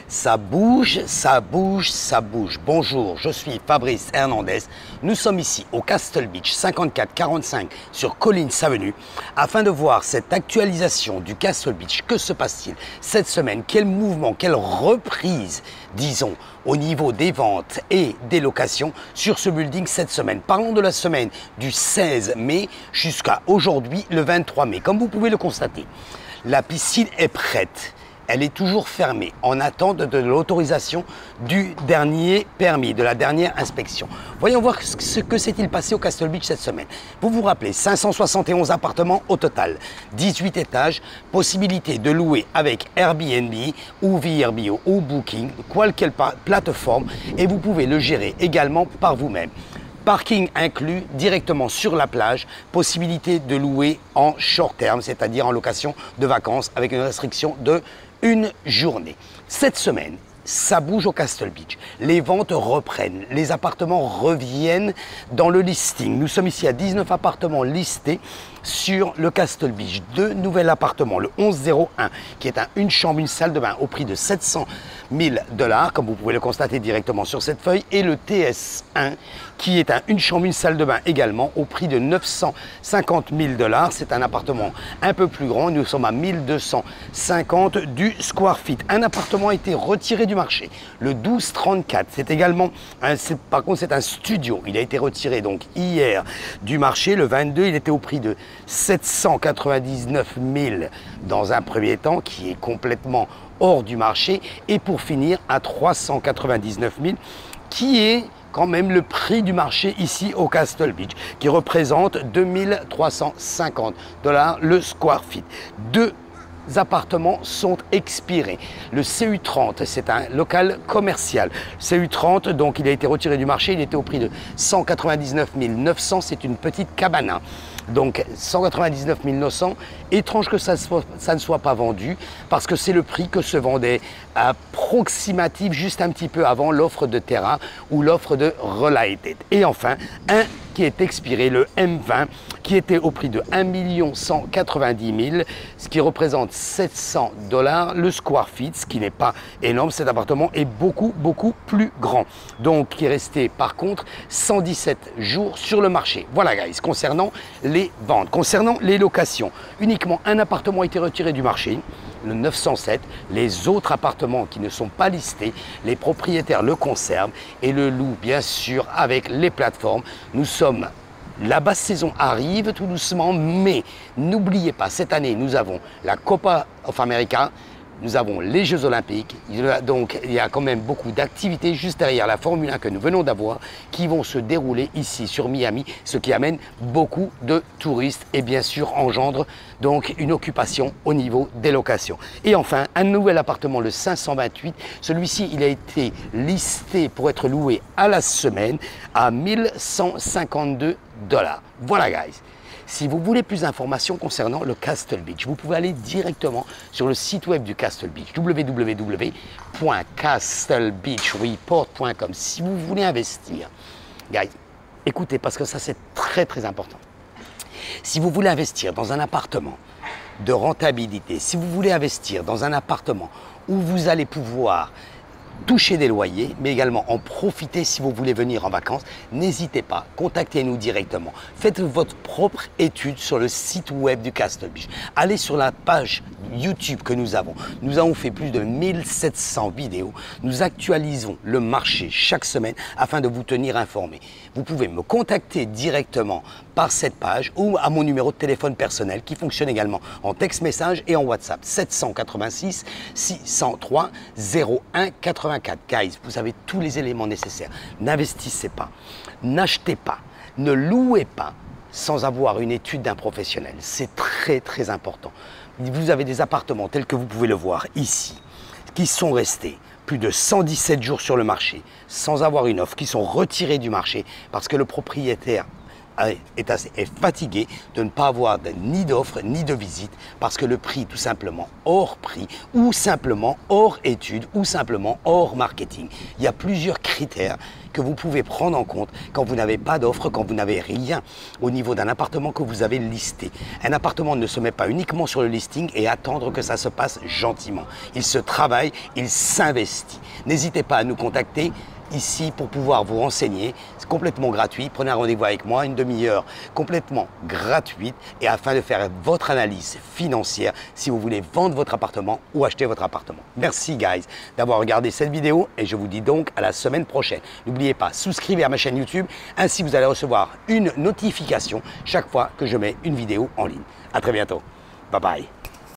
Ça bouge, ça bouge, ça bouge. Bonjour, je suis Fabrice Hernandez. Nous sommes ici au Castle Beach 5445 sur Collins Avenue afin de voir cette actualisation du Castle Beach. Que se passe-t-il cette semaine? Quel mouvement, quelle reprise, disons, au niveau des ventes et des locations sur ce building cette semaine? Parlons de la semaine du 16 mai jusqu'à aujourd'hui, le 23 mai. Comme vous pouvez le constater, la piscine est prête. Elle est toujours fermée en attente de l'autorisation du dernier permis, de la dernière inspection. Voyons voir ce que s'est-il passé au Castle Beach cette semaine. Vous vous rappelez, 571 appartements au total, 18 étages, possibilité de louer avec Airbnb ou VRBO ou Booking, quelle plateforme, et vous pouvez le gérer également par vous-même. Parking inclus directement sur la plage, possibilité de louer en short terme, c'est-à-dire en location de vacances avec une restriction de une journée. Cette semaine, ça bouge au Castle Beach. Les ventes reprennent, les appartements reviennent dans le listing. Nous sommes ici à 19 appartements listés sur le Castle Beach. Deux nouveaux appartements, le 1101 qui est une chambre, une salle de bain au prix de 700 000 $, comme vous pouvez le constater directement sur cette feuille, et le TS1 qui est une chambre, une salle de bain également au prix de 950 000 $. C'est un appartement un peu plus grand, nous sommes à 1250 du square feet. Un appartement a été retiré du marché, le 1234, c'est également, par contre c'est un studio, il a été retiré donc hier du marché, le 22, il était au prix de 799 000 dans un premier temps, qui est complètement hors du marché, et pour finir à 399 000, qui est quand même le prix du marché ici au Castle Beach, qui représente 2350 $ le square feet. Deux appartements sont expirés. Le CU30, c'est un local commercial. CU30, donc il a été retiré du marché, il était au prix de 199 900, c'est une petite cabana. Donc 199 900, étrange que ça ne soit pas vendu, parce que c'est le prix que se vendait approximatif juste un petit peu avant l'offre de Terra ou l'offre de Relighted. Et enfin, un qui est expiré, le M20, qui était au prix de 1 190 000, ce qui représente 700 $ le square feet, ce qui n'est pas énorme. Cet appartement est beaucoup plus grand, donc qui est resté par contre 117 jours sur le marché. Voilà guys, concernant les ventes. Concernant les locations, uniquement un appartement a été retiré du marché, le 907. Les autres appartements qui ne sont pas listés, les propriétaires le conservent et le louent bien sûr avec les plateformes. La basse saison arrive tout doucement, mais n'oubliez pas, cette année, nous avons la Copa of America, nous avons les Jeux Olympiques, donc il y a quand même beaucoup d'activités juste derrière la Formule 1 que nous venons d'avoir qui vont se dérouler ici sur Miami, ce qui amène beaucoup de touristes et bien sûr engendre donc une occupation au niveau des locations. Et enfin, un nouvel appartement, le 528, celui-ci il a été listé pour être loué à la semaine à 1152 $. Voilà guys. Si vous voulez plus d'informations concernant le Castle Beach, vous pouvez aller directement sur le site web du Castle Beach, www.castlebeachreport.com. Si vous voulez investir, guys, écoutez, parce que ça c'est très important. Si vous voulez investir dans un appartement de rentabilité, si vous voulez investir dans un appartement où vous allez pouvoir toucher des loyers, mais également en profiter si vous voulez venir en vacances, n'hésitez pas, contactez-nous directement. Faites votre propre étude sur le site web du Castle Beach. Allez sur la page YouTube que nous avons. Nous avons fait plus de 1700 vidéos. Nous actualisons le marché chaque semaine afin de vous tenir informés. Vous pouvez me contacter directement par cette page ou à mon numéro de téléphone personnel qui fonctionne également en texte message et en WhatsApp 786 603 01 84. Guys, vous avez tous les éléments nécessaires. N'investissez pas, n'achetez pas, ne louez pas sans avoir une étude d'un professionnel. C'est très important. Vous avez des appartements tels que vous pouvez le voir ici, qui sont restés plus de 117 jours sur le marché sans avoir une offre, qui sont retirés du marché parce que le propriétaire est fatigué de ne pas avoir ni d'offres ni de visites parce que le prix tout simplement hors prix ou simplement hors études ou simplement hors marketing. Il y a plusieurs critères que vous pouvez prendre en compte quand vous n'avez pas d'offres, quand vous n'avez rien au niveau d'un appartement que vous avez listé. Un appartement ne se met pas uniquement sur le listing et attendre que ça se passe gentiment. Il se travaille, il s'investit. N'hésitez pas à nous contacter ici pour pouvoir vous renseigner. C'est complètement gratuit. Prenez un rendez-vous avec moi, une demi-heure complètement gratuite et afin de faire votre analyse financière si vous voulez vendre votre appartement ou acheter votre appartement. Merci guys d'avoir regardé cette vidéo et je vous dis donc à la semaine prochaine. N'oubliez pas, souscrivez à ma chaîne YouTube, ainsi vous allez recevoir une notification chaque fois que je mets une vidéo en ligne. À très bientôt. Bye bye.